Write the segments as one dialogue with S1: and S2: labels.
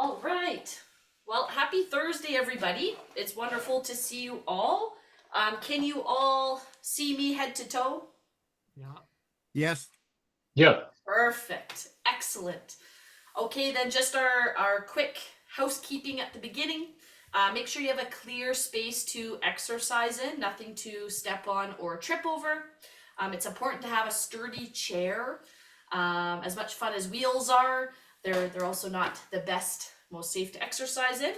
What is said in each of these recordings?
S1: All right. Well, happy Thursday, everybody. It's wonderful to see you all. Can you all see me head to toe?
S2: Yeah.
S3: Yes.
S4: Yeah.
S1: Perfect. Excellent. Okay, then just our quick housekeeping at the beginning. Make sure you have a clear space to exercise in, nothing to step on or trip over. It's important to have a sturdy chair. As much fun as wheels are, they're also not the best, most safe to exercise in.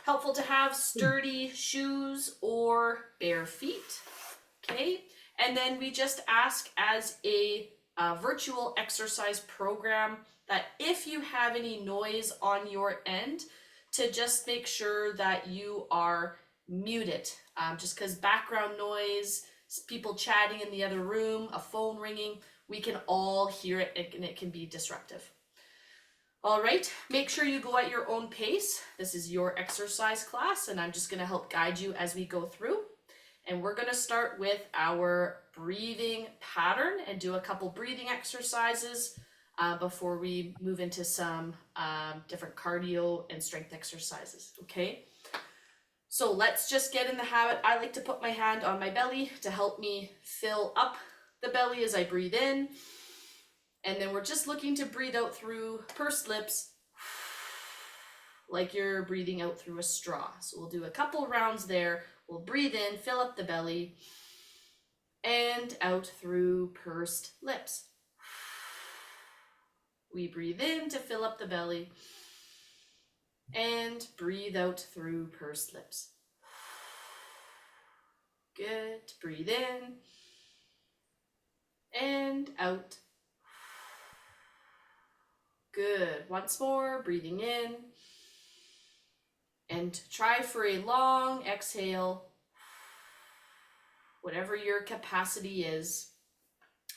S1: Helpful to have sturdy shoes or bare feet. Okay, and then we just ask as a virtual exercise program that if you have any noise on your end, to just make sure that you are muted. Just because background noise, people chatting in the other room, a phone ringing, we can all hear it and it can be disruptive. All right, make sure you go at your own pace. This is your exercise class and I'm just going to help guide you as we go through. And we're going to start with our breathing pattern and do a couple breathing exercises before we move into some different cardio and strength exercises, okay? So let's just get in the habit. I like to put my hand on my belly to help me fill up the belly as I breathe in. And then we're just looking to breathe out through pursed lips like you're breathing out through a straw. So we'll do a couple rounds there. We'll breathe in, fill up the belly, and out through pursed lips. We breathe in to fill up the belly, and breathe out through pursed lips. Good. Breathe in, and out. Good. Once more, breathing in. And try for a long exhale, whatever your capacity is.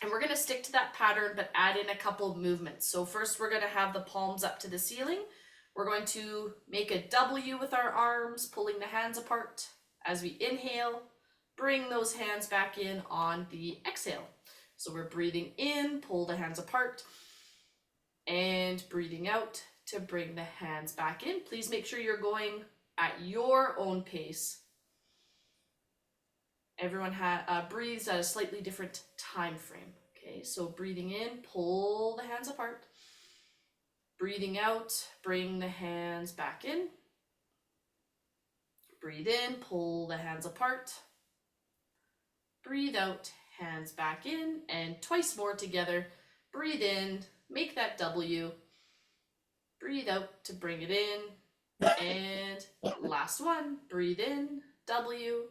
S1: And we're going to stick to that pattern, but add in a couple of movements. So first we're going to have the palms up to the ceiling. We're going to make a W with our arms, pulling the hands apart. As we inhale, bring those hands back in on the exhale. So we're breathing in, pull the hands apart, and breathing out to bring the hands back in. Please make sure you're going at your own pace. Everyone breathes at a slightly different time frame. Okay, so breathing in, pull the hands apart. Breathing out, bring the hands back in. Breathe in, pull the hands apart. Breathe out, hands back in, and twice more together. Breathe in, make that W. Breathe out to bring it in. And last one, breathe in, W.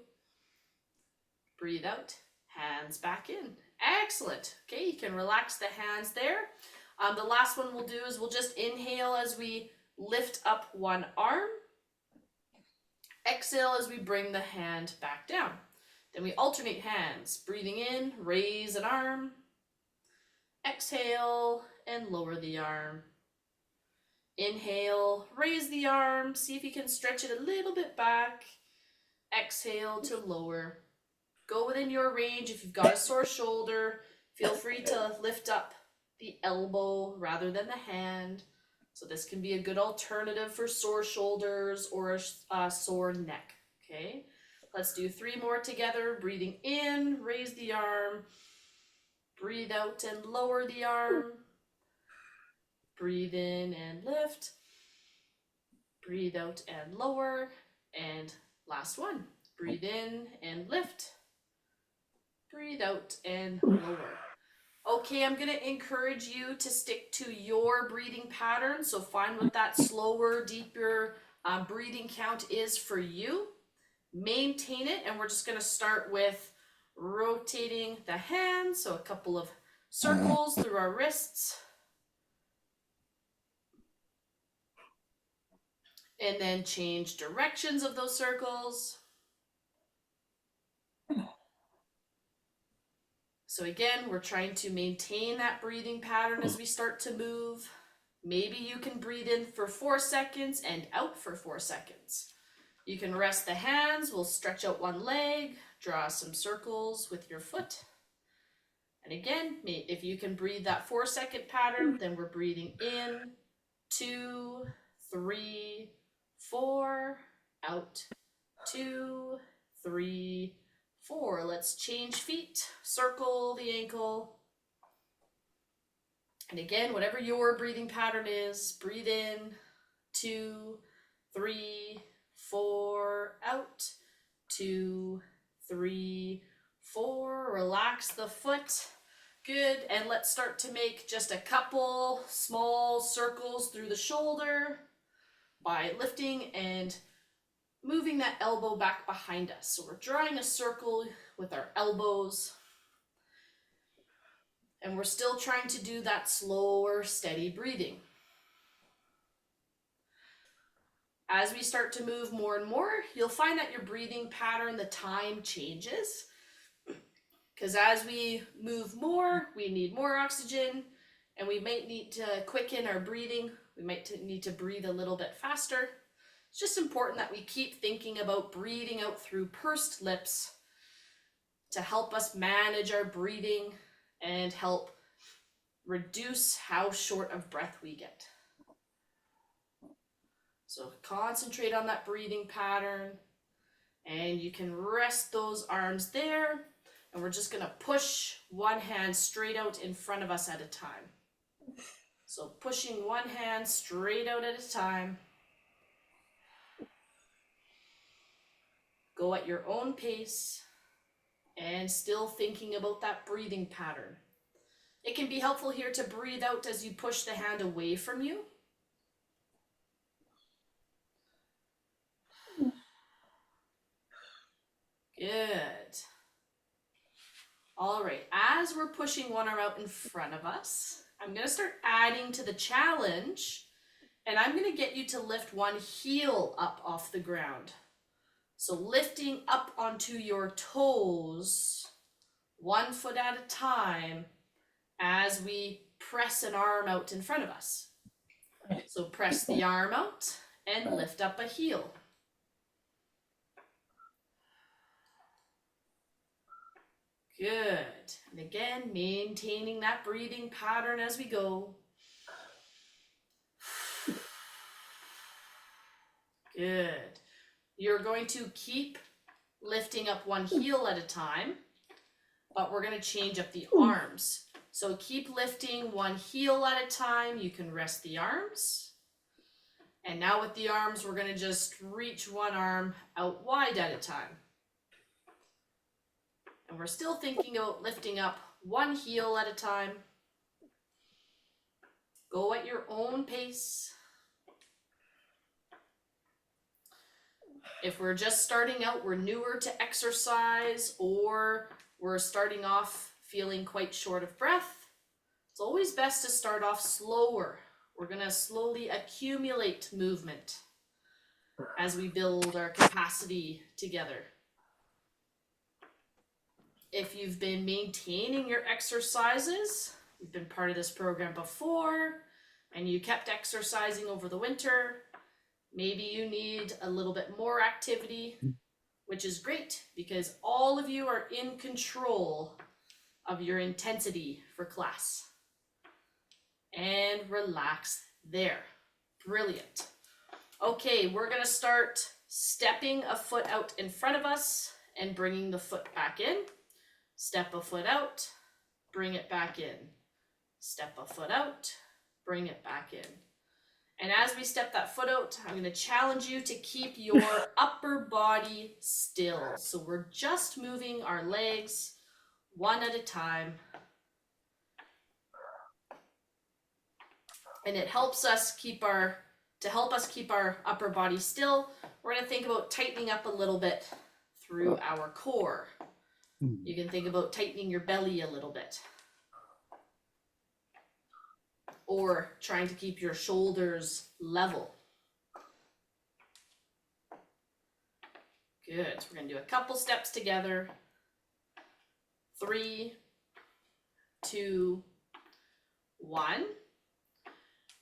S1: Breathe out, hands back in. Excellent. Okay, you can relax the hands there. The last one we'll do is we'll just inhale as we lift up one arm. Exhale as we bring the hand back down. Then we alternate hands. Breathing in, raise an arm. Exhale and lower the arm. Inhale, raise the arm. See if you can stretch it a little bit back. Exhale to lower. Go within your range. If you've got a sore shoulder, feel free to lift up the elbow rather than the hand. So this can be a good alternative for sore shoulders or a sore neck. Okay, let's do 3 more together. Breathing in, raise the arm. Breathe out and lower the arm. Breathe in and lift. Breathe out and lower. And last one. Breathe in and lift. Breathe out and lower. Okay, I'm going to encourage you to stick to your breathing pattern. So find what that slower, deeper breathing count is for you. Maintain it, and we're just going to start with rotating the hands. So a couple of circles through our wrists. And then change directions of those circles. So again, we're trying to maintain that breathing pattern as we start to move. Maybe you can breathe in for 4 seconds and out for 4 seconds. You can rest the hands. We'll stretch out one leg, draw some circles with your foot. And again, if you can breathe that 4-second pattern, then we're breathing in, 2, 3, 4, out, 2, 3, 4. Let's change feet, circle the ankle. And again, whatever your breathing pattern is, breathe in, 2, 3, 4, out, 2, 3, 4. Relax the foot. Good. And let's start to make just a couple small circles through the shoulder by lifting and moving that elbow back behind us. So we're drawing a circle with our elbows. And we're still trying to do that slower, steady breathing. As we start to move more and more, you'll find that your breathing pattern, the time changes. Because as we move more, we need more oxygen, and we might need to quicken our breathing. We might need to breathe a little bit faster. It's just important that we keep thinking about breathing out through pursed lips to help us manage our breathing and help reduce how short of breath we get. So concentrate on that breathing pattern, and you can rest those arms there, and we're just gonna push one hand straight out in front of us at a time. So pushing one hand straight out at a time. Go at your own pace and still thinking about that breathing pattern. It can be helpful here to breathe out as you push the hand away from you. Good. All right, as we're pushing one arm out in front of us, I'm going to start adding to the challenge, and I'm going to get you to lift one heel up off the ground. So lifting up onto your toes, 1 foot at a time, as we press an arm out in front of us. So press the arm out and lift up a heel. Good. And again, maintaining that breathing pattern as we go. Good. You're going to keep lifting up one heel at a time, but we're going to change up the arms. So keep lifting one heel at a time. You can rest the arms. And now with the arms, we're going to just reach one arm out wide at a time. And we're still thinking about lifting up one heel at a time. Go at your own pace. If we're just starting out, we're newer to exercise, or we're starting off feeling quite short of breath, it's always best to start off slower. We're going to slowly accumulate movement as we build our capacity together. If you've been maintaining your exercises, you've been part of this program before, and you kept exercising over the winter, maybe you need a little bit more activity, which is great because all of you are in control of your intensity for class. And relax there. Brilliant. Okay, we're going to start stepping a foot out in front of us and bringing the foot back in. Step a foot out, bring it back in. Step a foot out, bring it back in. And as we step that foot out, I'm going to challenge you to keep your upper body still. So we're just moving our legs one at a time. And it helps us keep our upper body still. We're going to think about tightening up a little bit through our core. You can think about tightening your belly a little bit. Or trying to keep your shoulders level. Good. So we're going to do a couple steps together. 3, 2, 1.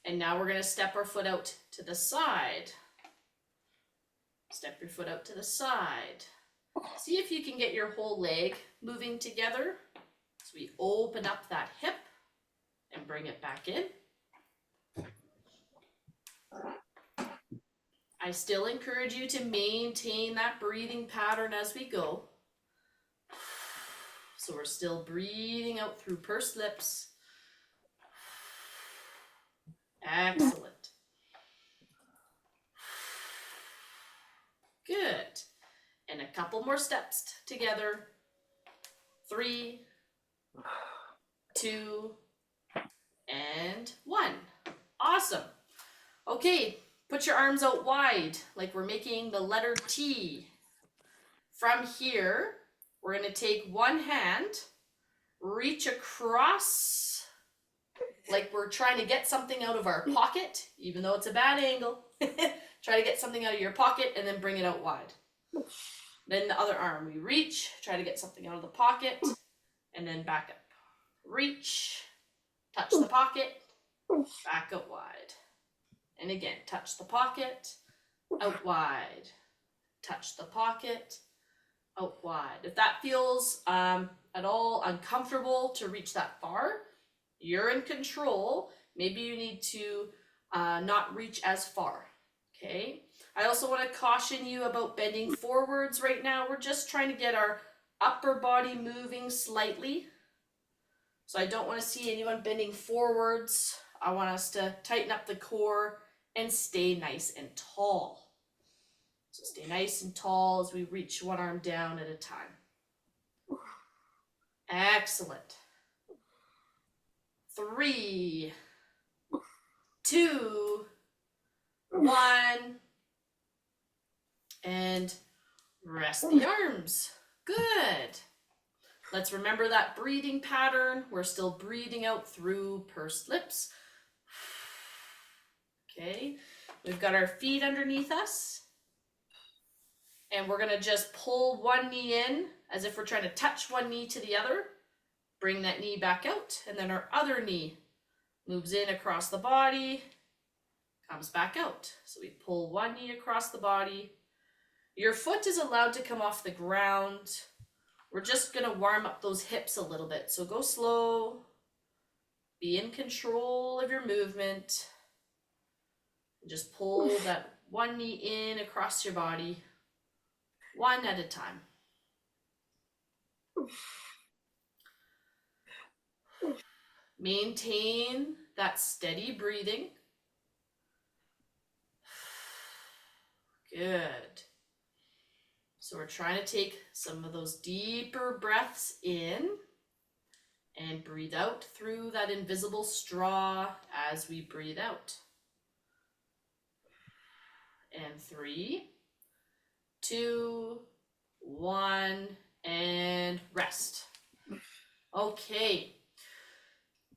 S1: And now we're going to step our foot out to the side. Step your foot out to the side. See if you can get your whole leg moving together. So we open up that hip and bring it back in. I still encourage you to maintain that breathing pattern as we go. So we're still breathing out through pursed lips. Excellent. Good. And a couple more steps together. 3, 2, and 1. Awesome. Okay, put your arms out wide like we're making the letter T. From here, we're going to take one hand, reach across like we're trying to get something out of our pocket, even though it's a bad angle. Try to get something out of your pocket and then bring it out wide. Then the other arm, we reach, try to get something out of the pocket, and then back up. Reach, touch the pocket, back out wide. And again, touch the pocket, out wide. Touch the pocket, out wide. If that feels at all uncomfortable to reach that far, you're in control. Maybe you need to not reach as far, okay? I also want to caution you about bending forwards right now. We're just trying to get our upper body moving slightly. So I don't want to see anyone bending forwards. I want us to tighten up the core and stay nice and tall. So stay nice and tall as we reach one arm down at a time. Excellent. 3, 2, 1. And rest the arms. Good. Let's remember that breathing pattern. We're still breathing out through pursed lips. Okay. We've got our feet underneath us. And we're going to just pull one knee in as if we're trying to touch one knee to the other. Bring that knee back out. And then our other knee moves in across the body, comes back out. So we pull one knee across the body. Your foot is allowed to come off the ground. We're just going to warm up those hips a little bit. So go slow. Be in control of your movement. Just pull that one knee in across your body, one at a time. Maintain that steady breathing. Good. So we're trying to take some of those deeper breaths in and breathe out through that invisible straw as we breathe out. And 3, 2, 1, and rest. Okay.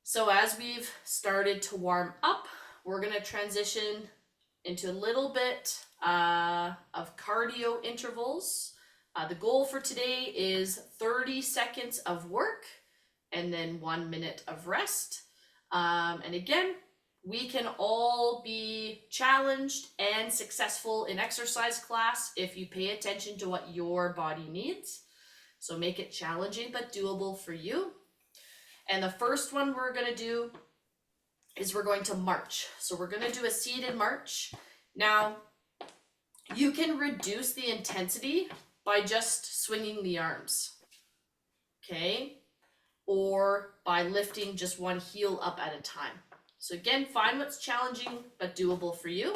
S1: So as we've started to warm up, we're going to transition into a little bit of cardio intervals. The goal for today is 30 seconds of work and then 1 minute of rest. And again, we can all be challenged and successful in exercise class if you pay attention to what your body needs. So make it challenging but doable for you. And the first one we're going to do is we're going to march. So we're going to do a seated march. Now, you can reduce the intensity by just swinging the arms, okay? Or by lifting just one heel up at a time. So again, find what's challenging but doable for you.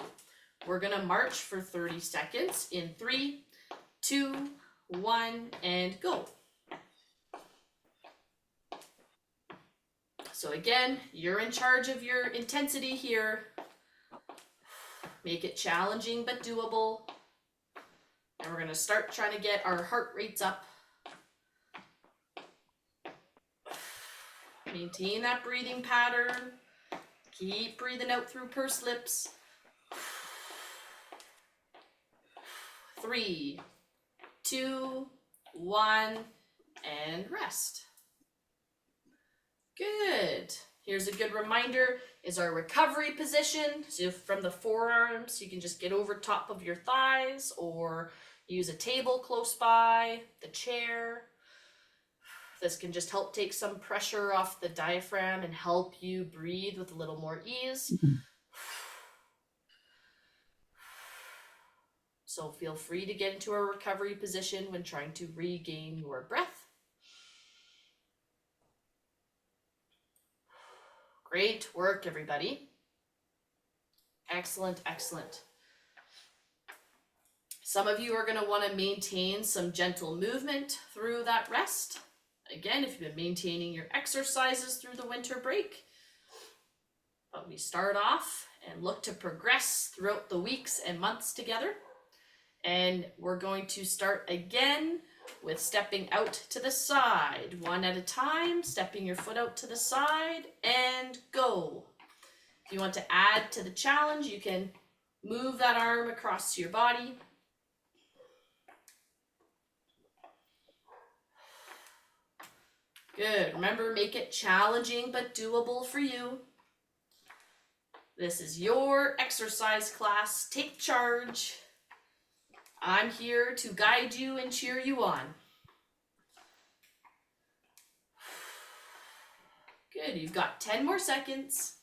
S1: We're going to march for 30 seconds in 3, 2, 1, and go. So again, you're in charge of your intensity here. Make it challenging but doable. And we're going to start trying to get our heart rates up. Maintain that breathing pattern. Keep breathing out through pursed lips. 3, 2, 1, and rest. Good. Here's a good reminder is our recovery position. So from the forearms, you can just get over top of your thighs or use a table close by, the chair. This can just help take some pressure off the diaphragm and help you breathe with a little more ease. So feel free to get into a recovery position when trying to regain your breath. Great work, everybody. Excellent, excellent. Some of you are going to want to maintain some gentle movement through that rest. Again, if you've been maintaining your exercises through the winter break. But we start off and look to progress throughout the weeks and months together. And we're going to start again with stepping out to the side, one at a time, stepping your foot out to the side, and go. If you want to add to the challenge, you can move that arm across your body. Good. Remember, make it challenging but doable for you. This is your exercise class. Take charge. I'm here to guide you and cheer you on. Good. You've got 10 more seconds.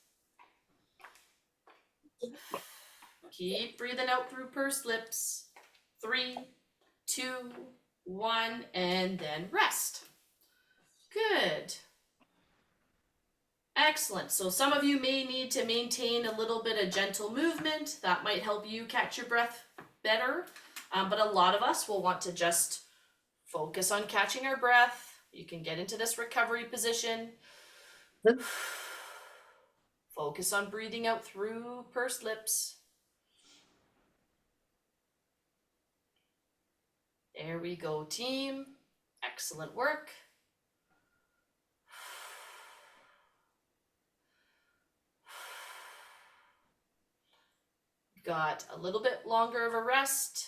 S1: Keep breathing out through pursed lips. 3, 2, 1, and then rest. Good. Excellent. So some of you may need to maintain a little bit of gentle movement. That might help you catch your breath better. But a lot of us will want to just focus on catching our breath. You can get into this recovery position. Focus on breathing out through pursed lips. There we go, team. Excellent work. Got a little bit longer of a rest.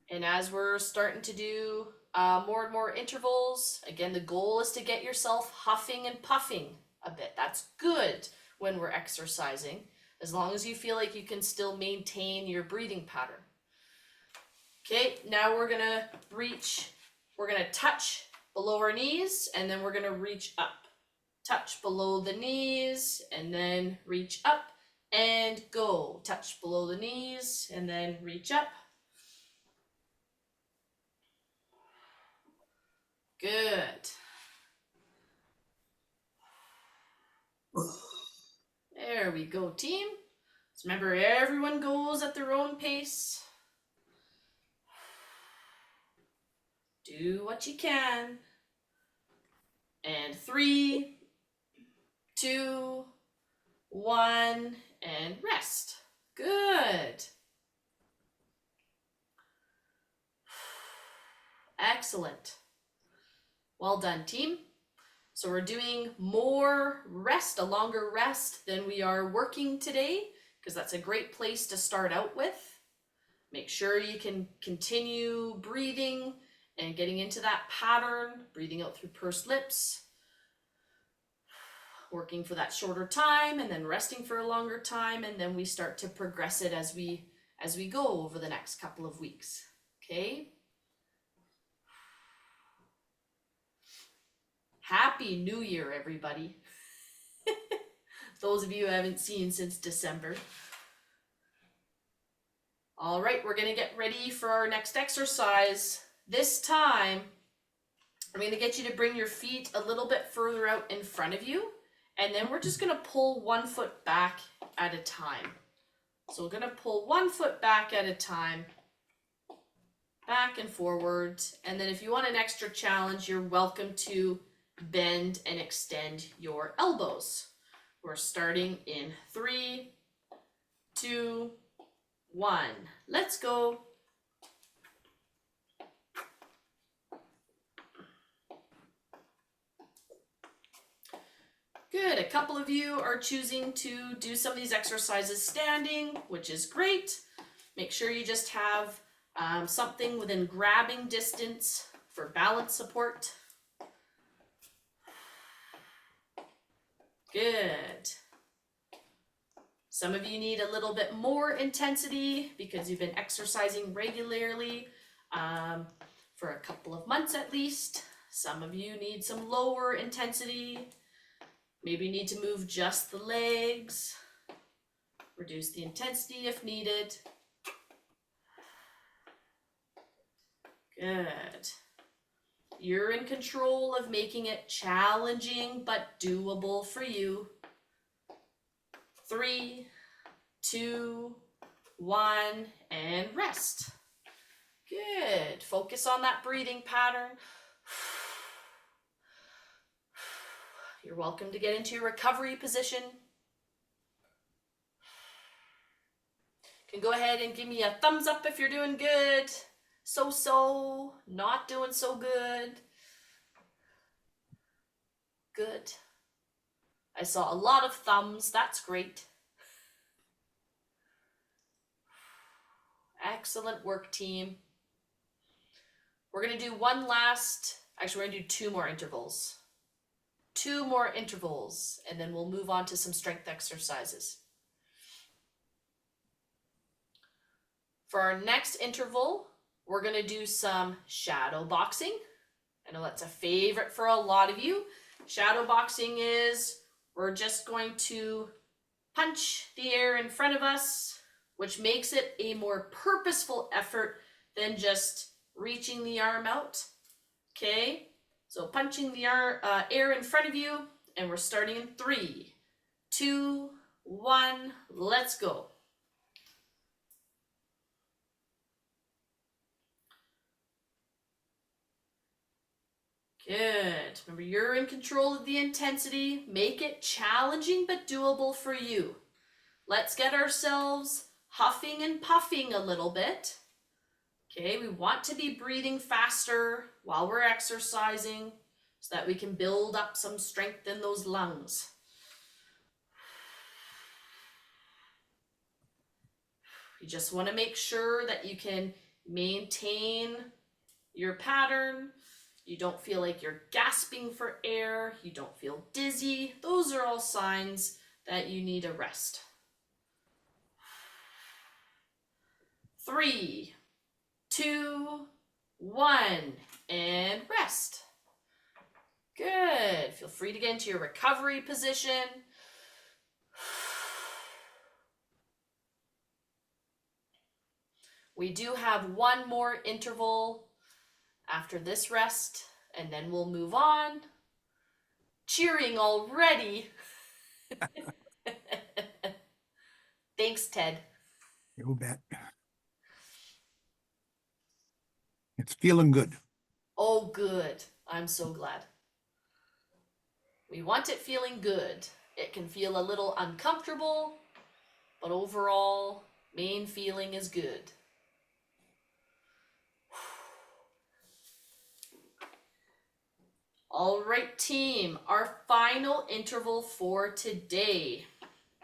S1: And as we're starting to do more and more intervals, again, the goal is to get yourself huffing and puffing a bit. That's good when we're exercising, as long as you feel like you can still maintain your breathing pattern. Okay, now we're gonna touch below our knees, and then we're gonna reach up. Touch below the knees, and then reach up, and go. Touch below the knees, and then reach up. Good. There we go, team. So remember, everyone goes at their own pace. Do what you can. And 3, 2, 1, and rest. Good. Excellent. Well done, team. So we're doing more rest, a longer rest than we are working today, because that's a great place to start out with. Make sure you can continue breathing and getting into that pattern, breathing out through pursed lips, working for that shorter time and then resting for a longer time, and then we start to progress it as we go over the next couple of weeks. Okay? Happy New Year, everybody. Those of you who haven't seen since December. All right, we're going to get ready for our next exercise. This time, I'm going to get you to bring your feet a little bit further out in front of you, and then we're just going to pull one foot back at a time. So we're going to pull one foot back at a time, back and forward, and then if you want an extra challenge, you're welcome to bend and extend your elbows. We're starting in 3, 2, 1. Let's go. Good. A couple of you are choosing to do some of these exercises standing, which is great. Make sure you just have something within grabbing distance for balance support. Good. Some of you need a little bit more intensity because you've been exercising regularly for a couple of months at least. Some of you need some lower intensity. Maybe you need to move just the legs. Reduce the intensity if needed. Good. You're in control of making it challenging but doable for you. 3, 2, 1, and rest. Good. Focus on that breathing pattern. You're welcome to get into your recovery position. You can go ahead and give me a thumbs up if you're doing good. So, not doing so good. Good. I saw a lot of thumbs. That's great. Excellent work, team. We're going to do one last, actually we're going to do 2 more intervals. 2 more intervals, and then we'll move on to some strength exercises. For our next interval, we're going to do some shadow boxing. I know that's a favorite for a lot of you. Shadow boxing is we're just going to punch the air in front of us, which makes it a more purposeful effort than just reaching the arm out. Okay, so punching the air in front of you, and we're starting in 3, 2, 1, let's go. Good. Remember, you're in control of the intensity. Make it challenging but doable for you. Let's get ourselves huffing and puffing a little bit. Okay, we want to be breathing faster while we're exercising so that we can build up some strength in those lungs. You just want to make sure that you can maintain your pattern. You don't feel like you're gasping for air. You don't feel dizzy. Those are all signs that you need a rest. 3, 2, 1, and rest. Good. Feel free to get into your recovery position. We do have 1 more interval after this rest, and then we'll move on. Cheering already. Thanks, Ted.
S2: You bet. It's feeling good.
S1: Oh, good. I'm so glad. We want it feeling good. It can feel a little uncomfortable, but overall, main feeling is good. All right, team, our final interval for today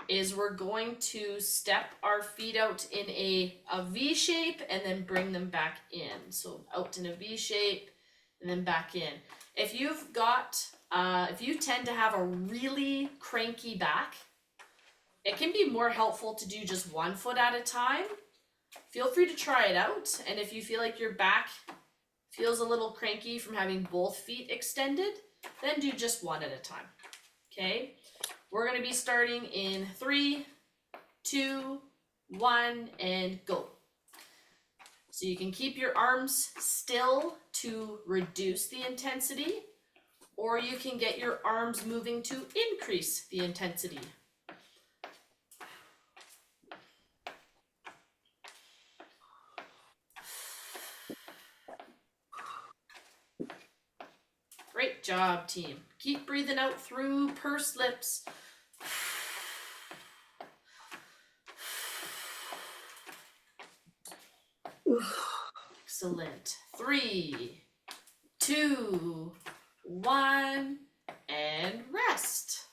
S1: is we're going to step our feet out in a V shape and then bring them back in. So out in a V shape and then back in. If you've got, if you tend to have a really cranky back, it can be more helpful to do just 1 foot at a time. Feel free to try it out. And if you feel like your back feels a little cranky from having both feet extended, then do just 1 at a time. Okay, we're going to be starting in 3, 2, 1, and go. So you can keep your arms still to reduce the intensity, or you can get your arms moving to increase the intensity. Great job, team. Keep breathing out through pursed lips. Excellent. 3, 2, 1, and rest.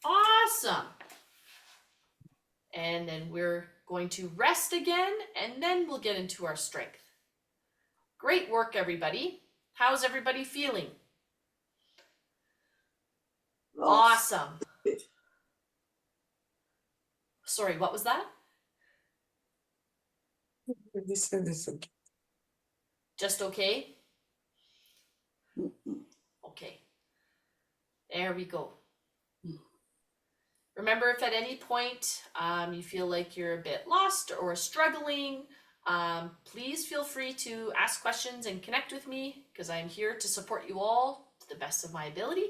S1: Awesome. And then we're going to rest again, and then we'll get into our strength. Great work, everybody. How's everybody feeling? Awesome. Sorry, what was that? Just okay? Okay. There we go. Remember, if at any point you feel like you're a bit lost or struggling, Please feel free to ask questions and connect with me because I'm here to support you all to the best of my ability.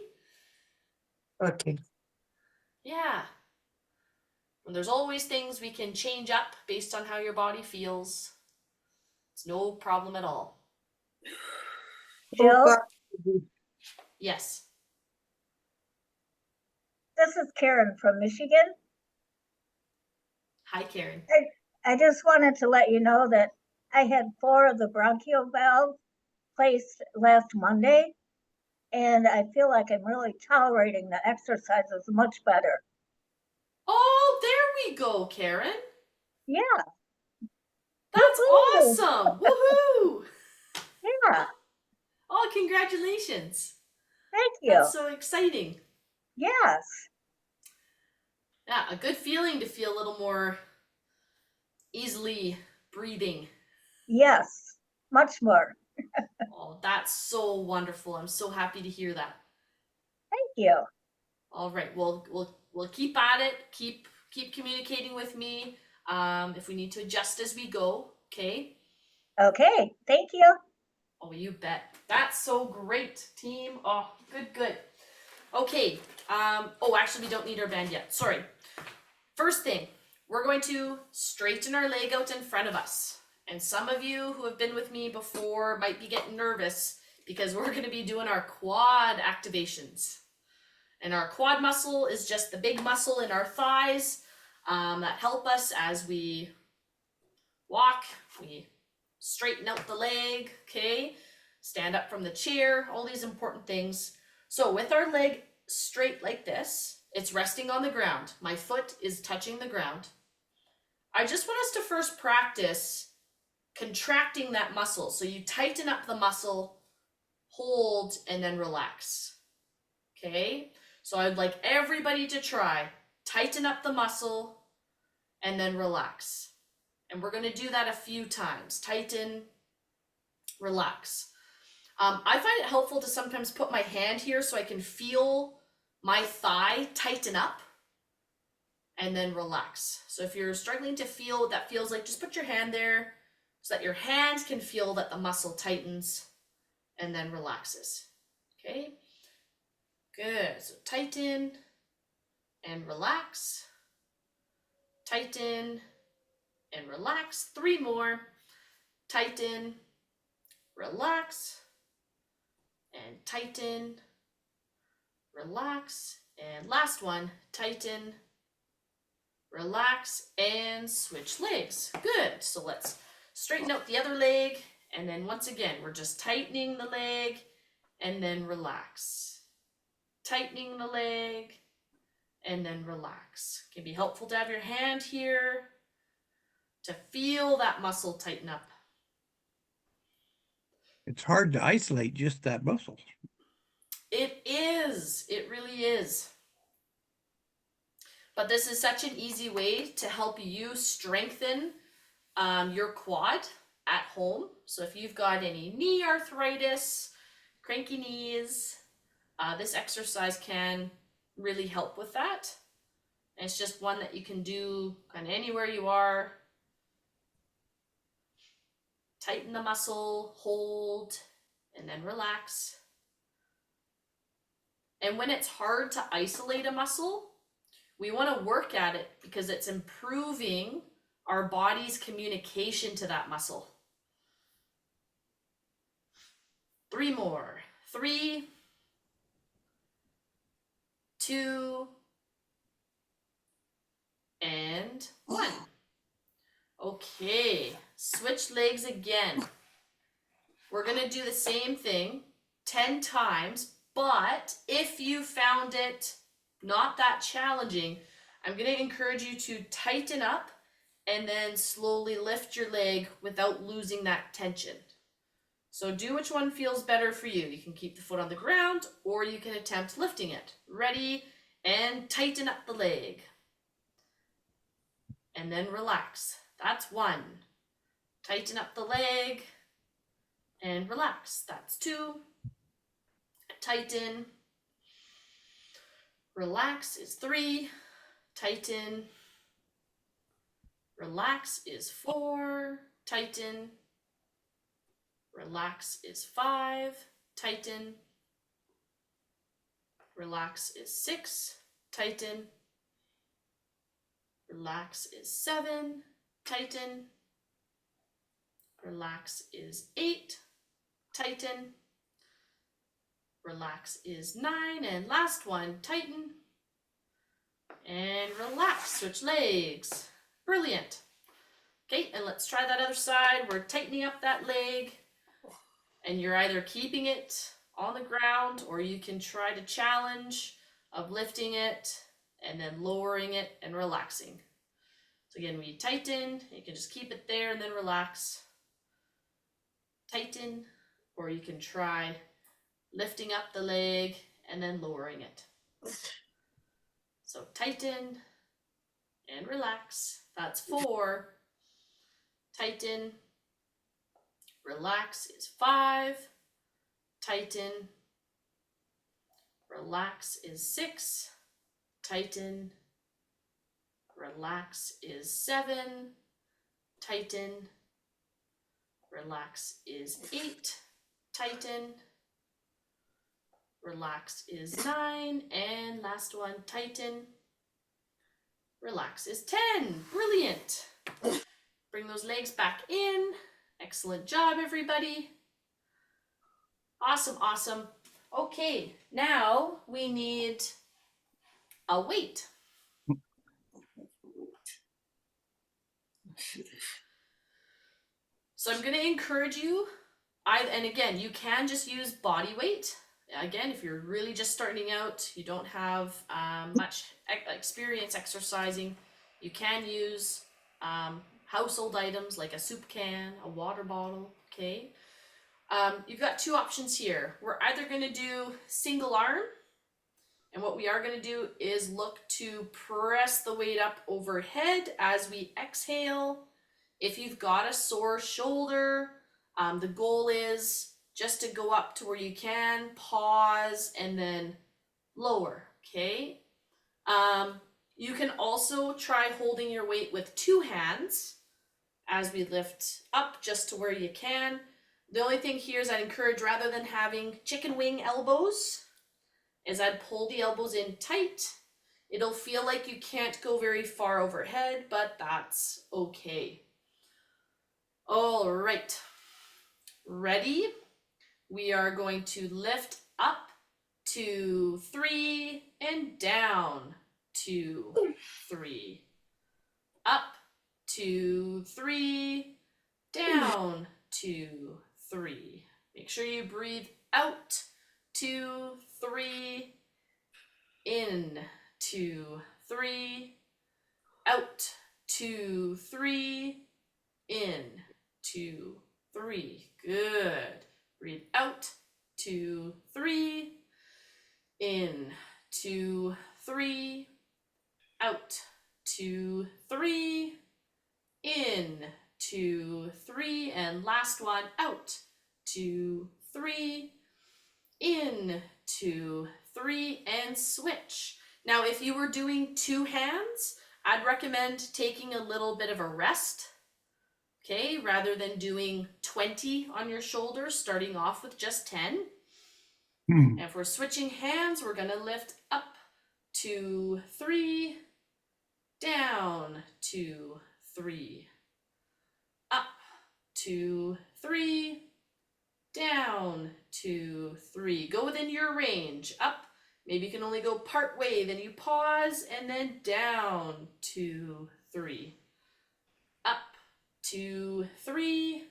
S3: Okay.
S1: Yeah. And there's always things we can change up based on how your body feels. It's no problem at all.
S4: Jill,
S1: Yes.
S4: this is Karen from Michigan.
S1: Hi, Karen.
S4: I just wanted to let you know that I had 4 of the bronchial valves placed last Monday, and I feel like I'm really tolerating the exercises much better.
S1: Oh, there we go, Karen.
S4: Yeah,
S1: That's
S4: Woohoo!
S1: awesome. Woohoo!
S4: yeah,
S1: Oh, congratulations.
S4: thank you.
S1: That's so exciting.
S4: Yes,
S1: Yeah, a good feeling to feel a little more easily breathing.
S4: yes, much more.
S1: Oh, that's so wonderful. I'm so happy to hear that.
S4: Thank you.
S1: All right, we'll keep at it. Keep communicating with me. If we need to adjust as we go, okay?
S4: Okay, thank you.
S1: Oh, you bet. That's so great, team. Oh, good. Okay. Oh, actually, we don't need our band yet. Sorry. First thing, we're going to straighten our leg out in front of us. And some of you who have been with me before might be getting nervous because we're going to be doing our quad activations. And our quad muscle is just the big muscle in our thighs that help us as we walk, we straighten out the leg, okay? Stand up from the chair, all these important things. So with our leg straight like this, it's resting on the ground. My foot is touching the ground. I just want us to first practice contracting that muscle. So you tighten up the muscle, hold, and then relax. Okay? So I'd like everybody to try. Tighten up the muscle and then relax. And we're going to do that a few times. Tighten, relax. I find it helpful to sometimes put my hand here so I can feel my thigh tighten up and then relax. So if you're struggling to feel what that feels like, just put your hand there so that your hand can feel that the muscle tightens and then relaxes. Okay? Good. So tighten and relax. Tighten and relax. 3 more. Tighten, relax, and tighten, relax, and last one, tighten, relax, and switch legs. Good. So let's straighten out the other leg, and then once again, we're just tightening the leg, and then relax. Tightening the leg, and then relax. It can be helpful to have your hand here to feel that muscle tighten up.
S2: It's hard to isolate just that muscle.
S1: It is. It really is. But this is such an easy way to help you strengthen your quad at home. So if you've got any knee arthritis, cranky knees, this exercise can really help with that. And it's just one that you can do kind of anywhere you are. Tighten the muscle, hold, and then relax. And when it's hard to isolate a muscle, we want to work at it because it's improving our body's communication to that muscle. 3 more. 3, 2, and 1. Okay, switch legs again. We're going to do the same thing 10 times, but if you found it not that challenging, I'm going to encourage you to tighten up and then slowly lift your leg without losing that tension. So do which one feels better for you. You can keep the foot on the ground or you can attempt lifting it. Ready? And tighten up the leg. And then relax. That's 1. Tighten up the leg and relax. That's 2. Tighten. Relax is 3. Tighten. Relax is 4. tighten, relax is 5, tighten, relax is 6, tighten, relax is 7, tighten, relax is 8, tighten, relax is 9, and last one, tighten, and relax, switch legs. Brilliant. Okay, and let's try that other side. We're tightening up that leg, and you're either keeping it on the ground or you can try to challenge of lifting it and then lowering it and relaxing. So again, we tighten, you can just keep it there and then relax. Tighten, or you can try lifting up the leg and then lowering it. So tighten and relax. That's 4. Tighten, relax is 5. Tighten, relax is 6. Tighten, relax is 7. Tighten, relax is 8. Tighten, relax is 9. And last one, tighten, relax is 10. Brilliant. Bring those legs back in. Excellent job, everybody. Awesome, awesome. Okay, now we need a weight. So I'm going to encourage you, and again, you can just use body weight. Again, if you're really just starting out, you don't have much experience exercising, you can use household items like a soup can, a water bottle, okay? You've got 2 options here. We're either going to do single arm, and what we are going to do is look to press the weight up overhead as we exhale. If you've got a sore shoulder, the goal is just to go up to where you can, pause, and then lower, okay? You can also try holding your weight with 2 hands as we lift up just to where you can. The only thing here is I'd encourage, rather than having chicken wing elbows, is I'd pull the elbows in tight. It'll feel like you can't go very far overhead, but that's okay. All right, ready? We are going to lift up to 3 and down 2, 3. Up 2, 3, down 2, 3. Make sure you breathe out 2, 3, in 2, 3, out 2, 3, in 2, 3. Good. Breathe out 2, 3, in 2, 3, out 2, 3, in 2, 3, and last one, out 2, 3, in 2, 3, and switch. Now, if you were doing 2 hands, I'd recommend taking a little bit of a rest, okay, rather than doing 20 on your shoulders, starting off with just 10. And if we're switching hands, we're going to lift up 2, 3, down 2, 3, up 2, 3, down 2, 3. Go within your range. Up, maybe you can only go part way, then you pause, and then down 2, 3. Up 2, 3,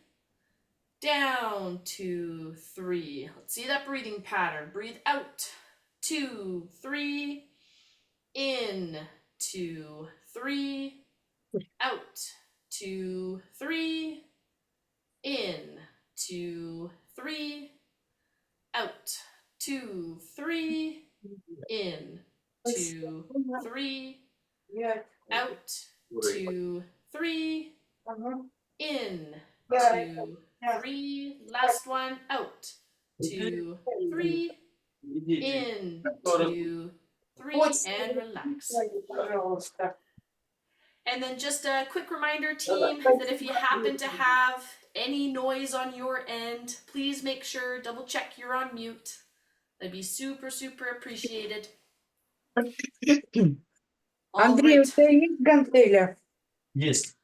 S1: down 2, 3. Let's see that breathing pattern. Breathe out 2, 3, in 2, 3, out 2, 3, in 2, 3, out 2, 3, in 2, 3, out 2, 3, in 2, 3, last one, out 2, 3, in 2, 3, and relax. And then just a quick reminder, team, that if you happen to have any noise on your end, please make sure, double check you're on mute. That'd be super, super appreciated. All
S3: Андрей, у
S1: right.
S3: тебя есть гантеля?
S5: Есть.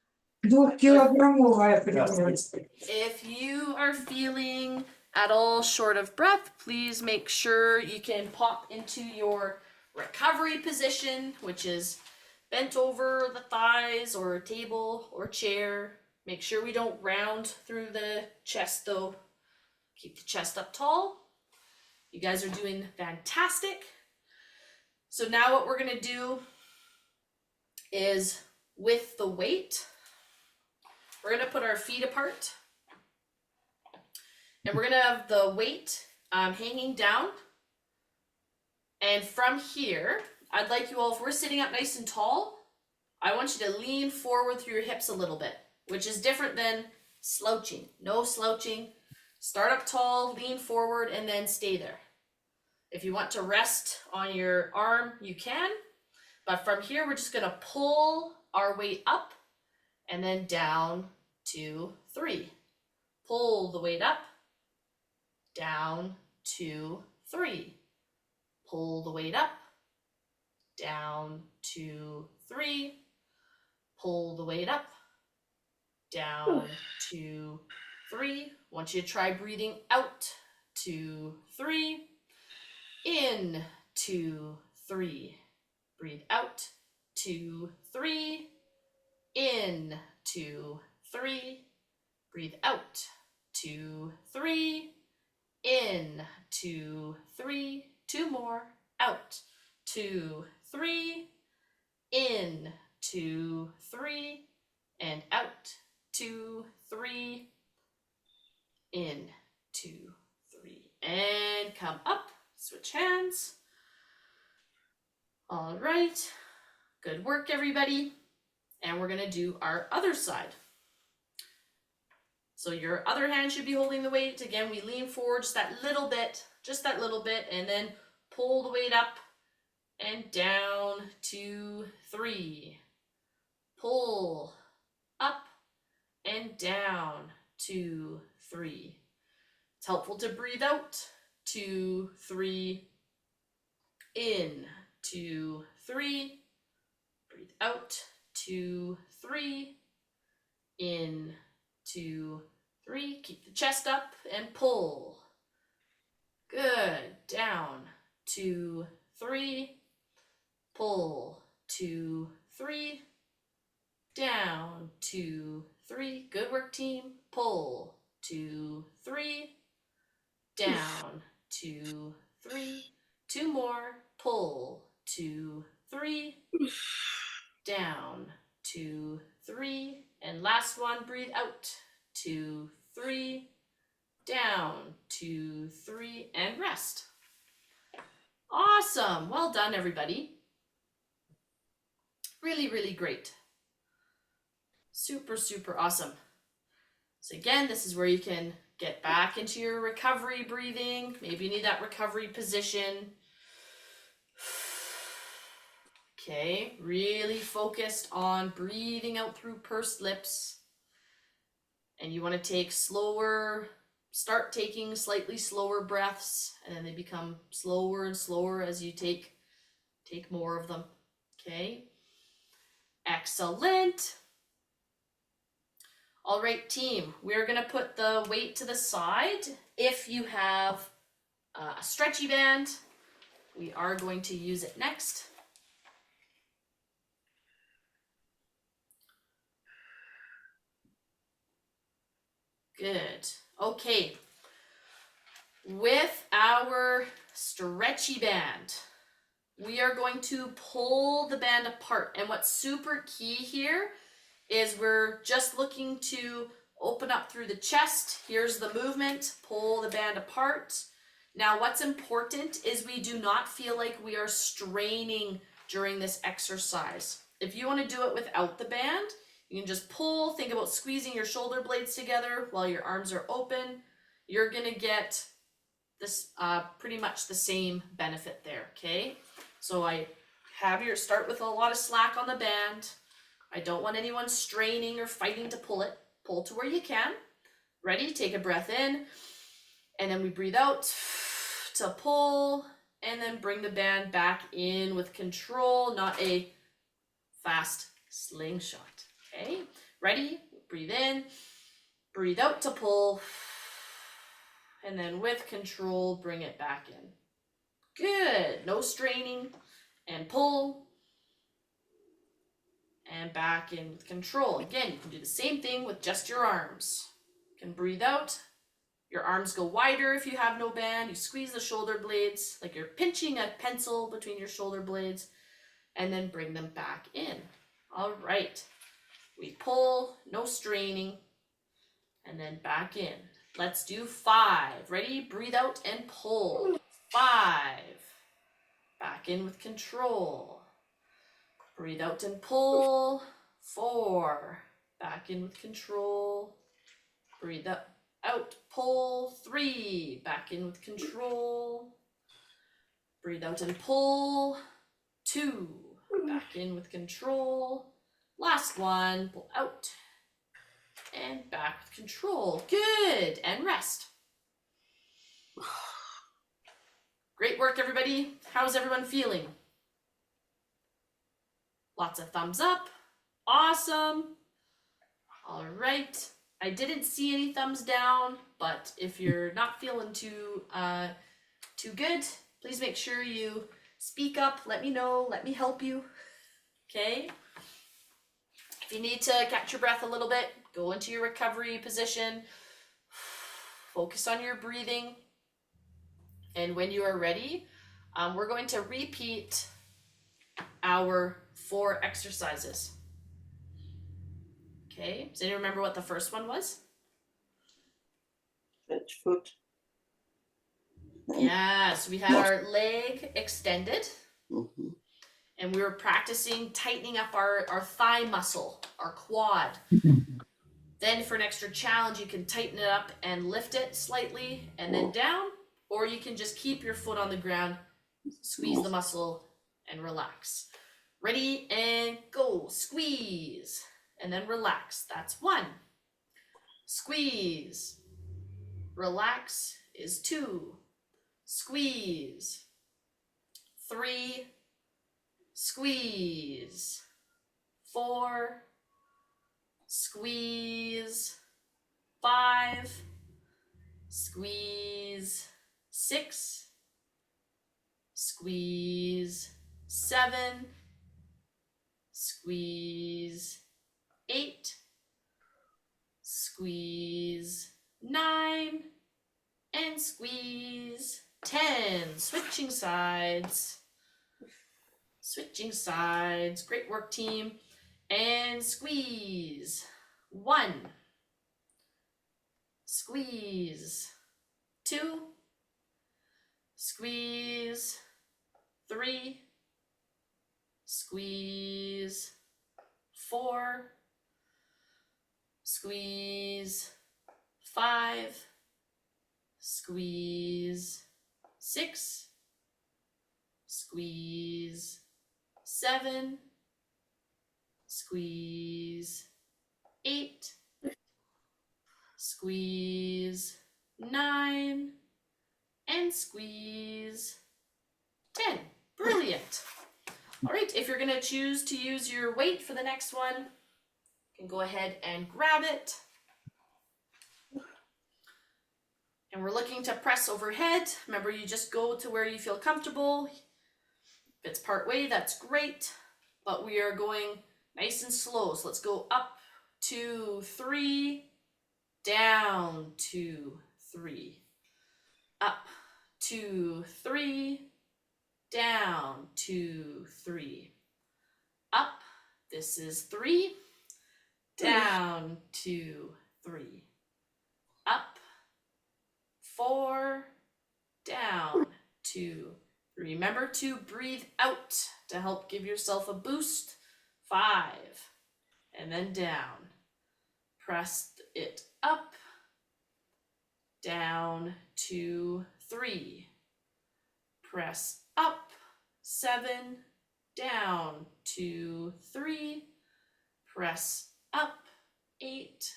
S3: 2-килограммовая примерно.
S1: If you are feeling at all short of breath, please make sure you can pop into your recovery position, which is bent over the thighs or table or chair. Make sure we don't round through the chest though. Keep the chest up tall. You guys are doing fantastic. So now what we're gonna do is with the weight, we're gonna put our feet apart and we're gonna have the weight hanging down. And from here, I'd like you all, if we're sitting up nice and tall, I want you to lean forward through your hips a little bit, which is different than slouching. No slouching. Start up tall, lean forward, and then stay there. If you want to rest on your arm, you can. But from here, we're just gonna pull our weight up and then down, 2, 3. Pull the weight up, down, 2, 3. Pull the weight up, down, 2, 3. Pull the weight up, down, 2, 3. I want you to try breathing out, 2, 3. In, 2, 3. Breathe out, 2, 3. In, 2, 3. Breathe out, 2, 3. In, 2, 3. 2 more. Out, 2, 3. In, 2, 3. And out, 2, 3. In, 2, 3. And come up. Switch hands. All right. Good work, everybody. And we're going to do our other side. So your other hand should be holding the weight. Again, we lean forward just that little bit, and then pull the weight up and down, 2, 3. Pull up and down, 2, 3. It's helpful to breathe out, 2, 3. In, 2, 3. Breathe out, 2, 3. In, 2, 3. Keep the chest up and pull. Good. Down, 2, 3. Pull, 2, 3. Down, 2, 3. Good work, team. Pull, 2, 3. Down, 2, 3. 2 more. Pull, 2, 3. Down, 2, 3. And last one, breathe out, 2, 3. Down, 2, 3, and rest. Awesome. Well done, everybody. Really, really great. Super, super awesome. So again, this is where you can get back into your recovery breathing. Maybe you need that recovery position. Okay, really focused on breathing out through pursed lips. And you want to take start taking slightly slower breaths, and then they become slower and slower as you take more of them. Okay, excellent. All right, team, we're gonna put the weight to the side. If you have a stretchy band, we are going to use it next. Good. Okay. With our stretchy band, we are going to pull the band apart. And what's super key here is we're just looking to open up through the chest. Here's the movement. Pull the band apart. Now, what's important is we do not feel like we are straining during this exercise. If you want to do it without the band, you can just pull, think about squeezing your shoulder blades together while your arms are open. You're gonna get this pretty much the same benefit there, okay? So I have your start with a lot of slack on the band, I don't want anyone straining or fighting to pull it. Pull to where you can. Ready? Take a breath in, and then we breathe out to pull, and then bring the band back in with control, not a fast slingshot. Okay, ready? Breathe in, breathe out to pull, and then with control, bring it back in. Good, no straining, and pull, and back in with control. Again, you can do the same thing with just your arms. You can breathe out. Your arms go wider if you have no band. You squeeze the shoulder blades like you're pinching a pencil between your shoulder blades, and then bring them back in. All right. We pull, no straining, and then back in. Let's do 5. Ready? Breathe out and pull. 5. Back in with control. Breathe out and pull. 4. Back in with control. Breathe out, pull. 3. Back in with control. Breathe out and pull. 2. Back in with control. Last one, pull out and back with control. Good, and rest. Great work, everybody. How's everyone feeling? Lots of thumbs up. Awesome. All right. I didn't see any thumbs down, but if you're not feeling too good, please make sure you speak up. Let me know. Let me help you. Okay. If you need to catch your breath a little bit, go into your recovery position. Focus on your breathing. And when you are ready, we're going to repeat our 4 exercises. Okay, does anyone remember what the first one was?
S5: Stretch foot.
S1: Yeah, so we had our leg extended.
S5: Mm-hmm.
S1: And we were practicing tightening up our thigh muscle, our quad. Then for an extra challenge, you can tighten it up and lift it slightly and then down, or you can just keep your foot on the ground, squeeze the muscle, and relax. Ready, and go. Squeeze, and then relax. That's 1. Squeeze. Relax is 2. Squeeze. 3. Squeeze. 4. Squeeze. 5. Squeeze. 6. Squeeze. 7. Squeeze. 8. Squeeze. 9. And squeeze. 10. Switching sides. Switching sides. Great work, team. And squeeze. 1. Squeeze. 2. Squeeze. 3. Squeeze. 4. Squeeze. 5. Squeeze. 6. Squeeze. 7. Squeeze. 8. Squeeze. 9. And squeeze. 10. Brilliant. All right, if you're going to choose to use your weight for the next one, you can go ahead and grab it. And we're looking to press overhead. Remember, you just go to where you feel comfortable. If it's part way, that's great. But we are going nice and slow. So let's go up, 2, 3, down, 2, 3, up, 2, 3, down, 2, 3, up. This is 3, down, 2, 3, up, 4, down, 2, 3. Remember to breathe out to help give yourself a boost. 5, and then down. Press it up, down, 2, 3. Press up, 7, down, 2, 3. press up, 8,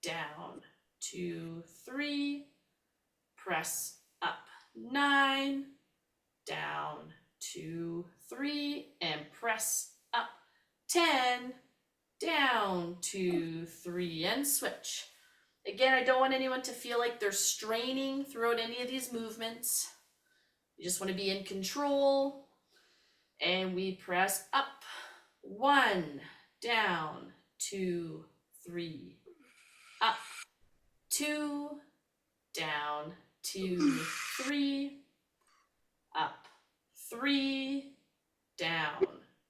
S1: down, 2, 3, press up, 9, down, 2, 3, and press up, 10, down, 2, 3, and switch. Again, I don't want anyone to feel like they're straining throughout any of these movements. You just want to be in control. And we press up, 1, down, 2, 3, up, 2, down, 2, 3, up, 3, down,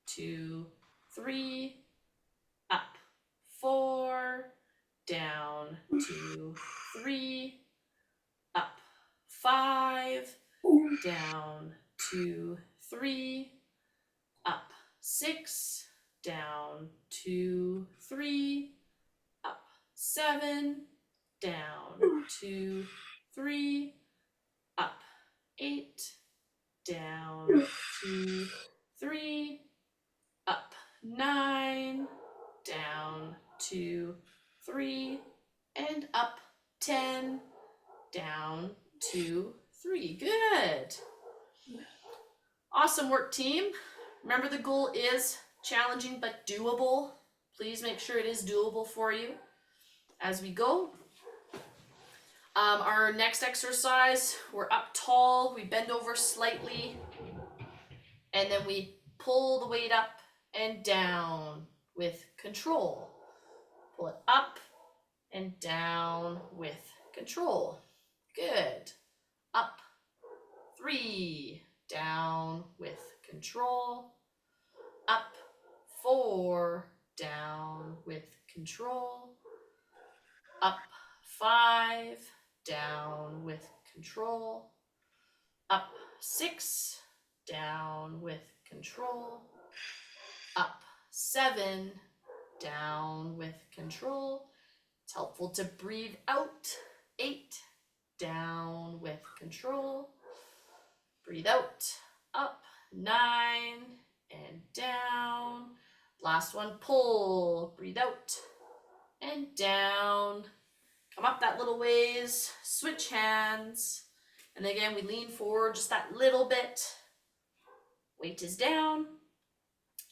S1: 2, 3, up, 4, down, 2, 3, up, 5, down, 2, 3, up, 6, down, 2, 3, up, 7, down, 2, 3, up, 8, down, 2, 3, up, 9, down, 2, 3, and up, 10, down, 2, 3. Good. Awesome work, team. Remember, the goal is challenging but doable. Please make sure it is doable for you as we go. Our next exercise, we're up tall, we bend over slightly, and then we pull the weight up and down with control. Pull it up and down with control. Good. Up, 3, down with control. Up, 4, down with control. Up, 5, down with control. Up, 6, down with control. Up, 7, down with control. It's helpful to breathe out. 8, down with control. Breathe out. Up, 9, and down. Last one, pull. Breathe out and down. Come up that little ways. Switch hands. And again, we lean forward just that little bit. Weight is down.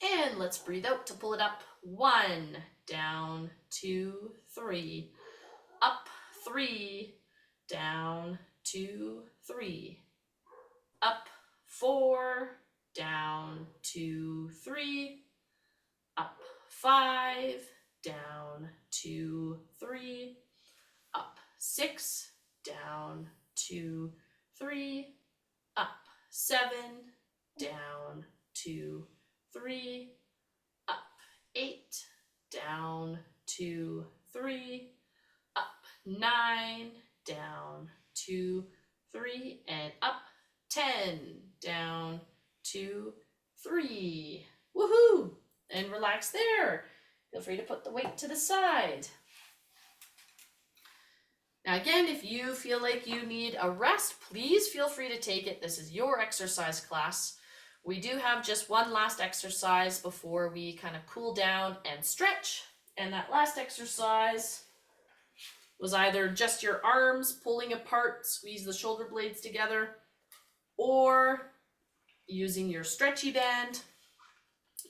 S1: And let's breathe out to pull it up. 1, down, 2, 3. Up, 3, down, 2, 3. Up, 4, down, 2, 3. Up, 5, down, 2, 3. Up, 6, down, 2, 3. Up, 7, down, 2, 3. Up, 8, down, 2, 3. Up, 9, down, 2, 3, and up, 10, down, 2, 3. Woohoo! And relax there. Feel free to put the weight to the side. Now again, if you feel like you need a rest, please feel free to take it. This is your exercise class. We do have just one last exercise before we kind of cool down and stretch. And that last exercise was either just your arms pulling apart, squeeze the shoulder blades together, or using your stretchy band.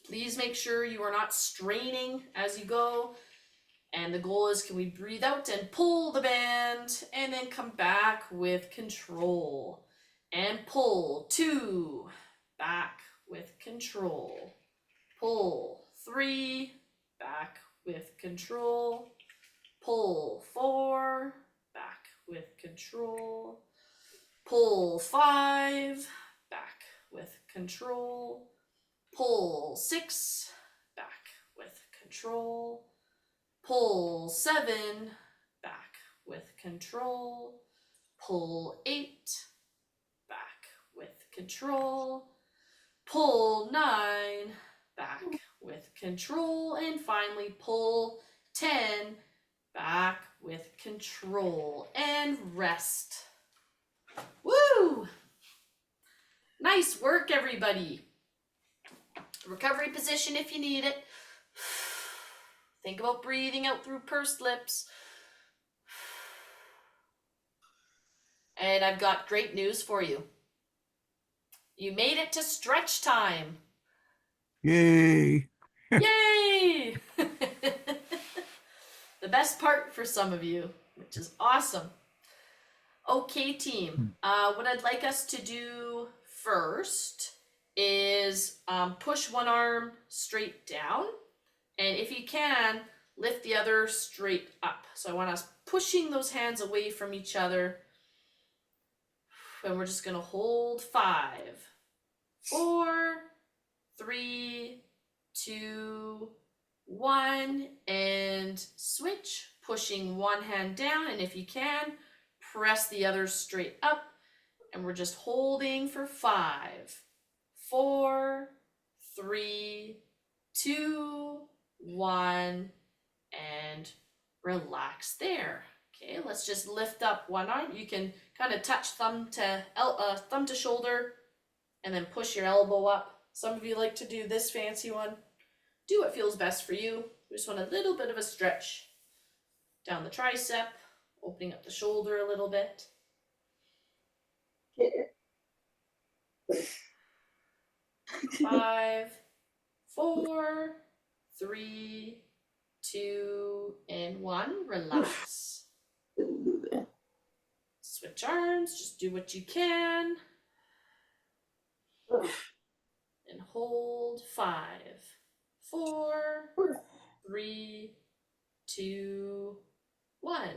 S1: Please make sure you are not straining as you go. And the goal is, can we breathe out and pull the band and then come back with control and pull. 2, back with control. Pull. 3, back with control. Pull. 4, back with control. Pull. 5, back with control. Pull. 6, back with control. Pull. 7, back with control. Pull. 8, back with control. Pull. 9, back with control. And finally pull. 10, back with control. And rest. Woo! Nice work, everybody. Recovery position if you need it. Think about breathing out through pursed lips. And I've got great news for you. You made it to stretch time.
S2: Yay.
S1: Yay! The best part for some of you, which is awesome. Okay, team. What I'd like us to do first is push one arm straight down. And if you can, lift the other straight up. So I want us pushing those hands away from each other. And we're just going to hold 5, 4, 3, 2, 1, and switch. Pushing one hand down, and if you can, press the other straight up. And we're just holding for 5, 4, 3, 2, 1, and relax there. Okay, let's just lift up one arm. You can kind of touch thumb to shoulder, and then push your elbow up. Some of you like to do this fancy one. Do what feels best for you. We just want a little bit of a stretch down the tricep, opening up the shoulder a little bit. 5, 4, 3, 2, and 1. Relax. Switch arms. Just do what you can. And hold. 5, 4, 3, 2, 1.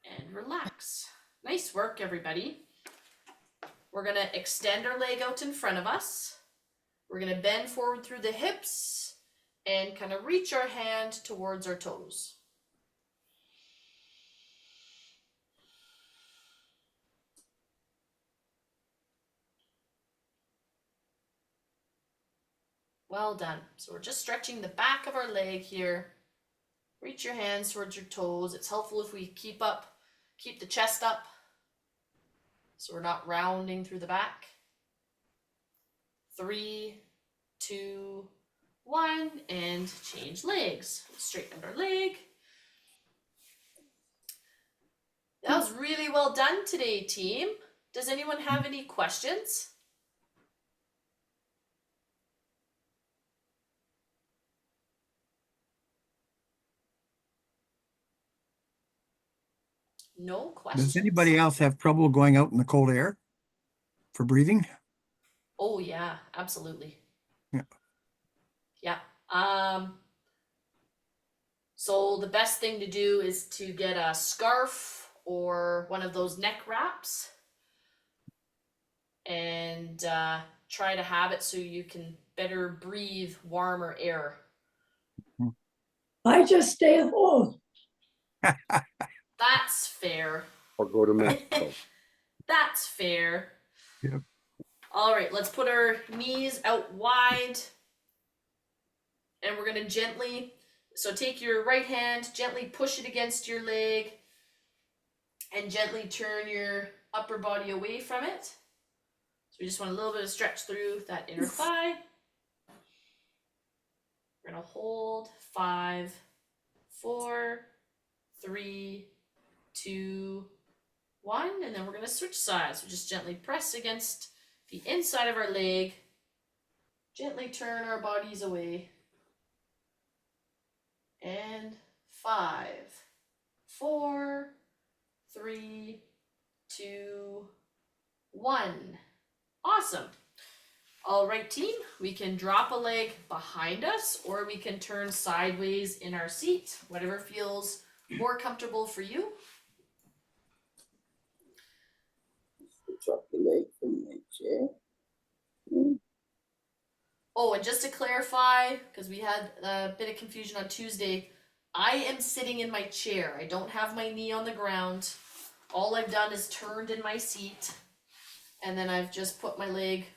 S1: And relax. Nice work, everybody. We're going to extend our leg out in front of us. We're going to bend forward through the hips and kind of reach our hand towards our toes. Well done. So we're just stretching the back of our leg here. Reach your hands towards your toes. It's helpful if we keep the chest up, so we're not rounding through the back. 3, 2, 1, and change legs. Straighten out our leg. That was really well done today, team. Does anyone have any questions? No questions.
S2: Does anybody else have trouble going out in the cold air for breathing?
S1: Oh yeah, absolutely.
S2: Yeah.
S1: Yeah. So the best thing to do is to get a scarf or one of those neck wraps and try to have it so you can better breathe warmer air.
S3: I just stay home.
S1: That's fair.
S5: Or go to Mexico.
S1: That's fair.
S2: Yep.
S1: All right, let's put our knees out wide. And we're going to gently, so take your right hand, gently push it against your leg, and gently turn your upper body away from it. So we just want a little bit of stretch through that inner thigh. We're going to hold 5, 4, 3, 2, 1, and then we're going to switch sides. So just gently press against the inside of our leg, gently turn our bodies away. And 5, 4, 3, 2, 1. Awesome. All right, team, we can drop a leg behind us or we can turn sideways in our seat, whatever feels more comfortable for you.
S5: Drop the leg from my chair.
S1: Oh, and just to clarify, because we had a bit of confusion on Tuesday, I am sitting in my chair. I don't have my knee on the ground. All I've done is turned in my seat, and then I've just put my leg,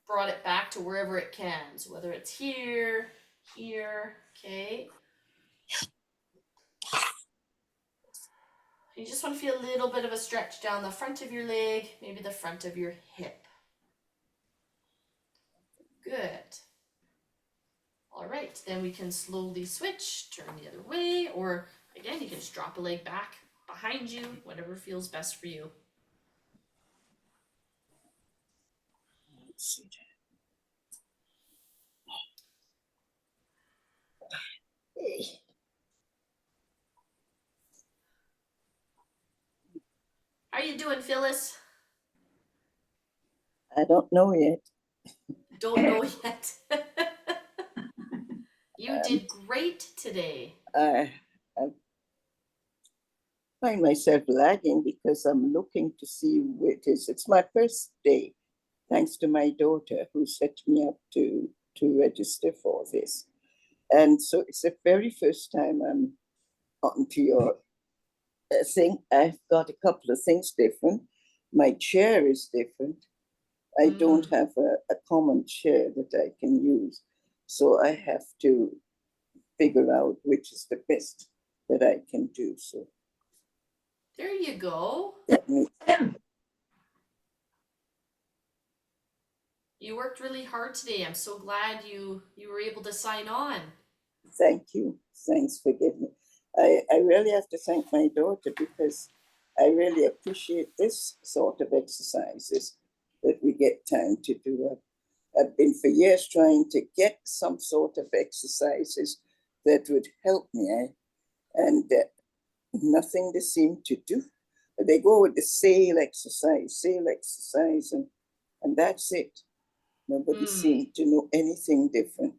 S1: brought it back to wherever it can. So whether it's here, okay. You just want to feel a little bit of a stretch down the front of your leg, maybe the front of your hip. Good. All right, then we can slowly switch, turn the other way, or again, you can just drop a leg back behind you, whatever feels best for you.
S5: Let's see. Hey,
S1: How you doing, Phyllis?
S5: I don't know yet.
S1: Don't know yet. You
S5: Um,
S1: did great today.
S5: I find myself lagging because I'm looking to see where it is. It's my first day, thanks to my daughter who set me up to register for this. And so it's the very first time I'm onto your thing. I've got a couple of things different. My chair is different. I don't have a common chair that I can use. So I have to figure out which is the best that I can do. So
S1: There you go.
S5: let me,
S1: You worked really hard today. I'm so glad you were able to sign on.
S5: thank you. Thanks for giving me. I really have to thank my daughter because I really appreciate this sort of exercises that we get time to do. I've been for years trying to get some sort of exercises that would help me, and nothing they seem to do. They go with the sail exercise, and that's it. Nobody seemed to know anything different,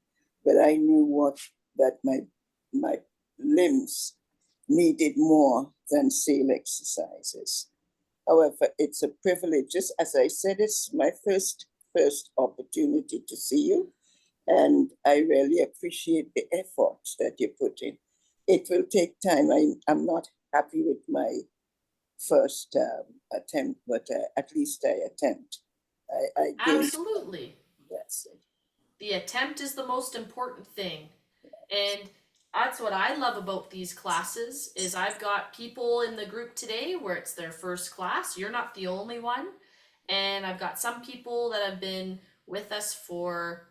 S5: but I knew what that my limbs needed more than sail exercises. However, it's a privilege. Just as I said, it's my first opportunity to see you, and I really appreciate the effort that you put in. It will take time. I'm not happy with my first attempt, but at least I attempt. I gained.
S1: Absolutely.
S5: That's it.
S1: The attempt is the most important thing. And that's what I love about these classes is I've got people in the group today where it's their first class. You're not the only one. And I've got some people that have been with us for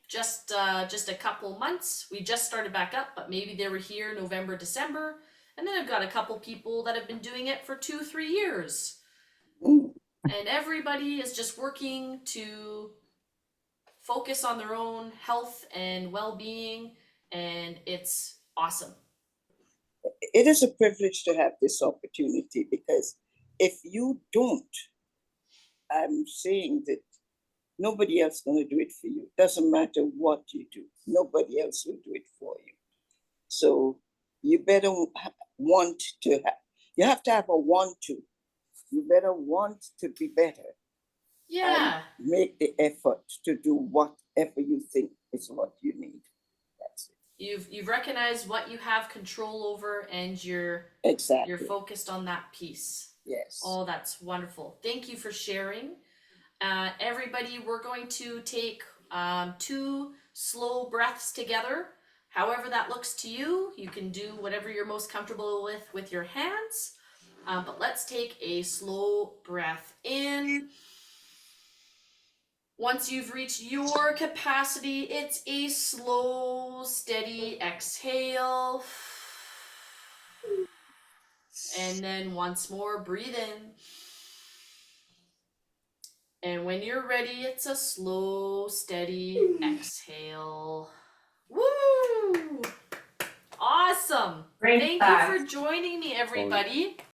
S1: just a couple months. We just started back up, but maybe they were here November, December. And then I've got a couple people that have been doing it for 2-3 years.
S5: Mm.
S1: And everybody is just working to focus on their own health and well-being, and it's awesome.
S5: It is a privilege to have this opportunity because if you don't, I'm saying that nobody else is going to do it for you. Doesn't matter what you do, nobody else will do it for you. So you better want to you have to have a want to. You better want to be better.
S1: Yeah.
S5: And make the effort to do whatever you think is what you need. That's it.
S1: You've recognized what you have control over, and you're focused on that piece.
S5: Yes.
S1: Oh, that's wonderful. Thank you for sharing. Everybody, we're going to take 2 slow breaths together. However that looks to you, you can do whatever you're most comfortable with your hands. But let's take a slow breath in. Once you've reached your capacity, it's a slow, steady exhale. And then once more, breathe in. And when you're ready, it's a slow, steady exhale. Woo! Awesome! Thank you for joining me, everybody.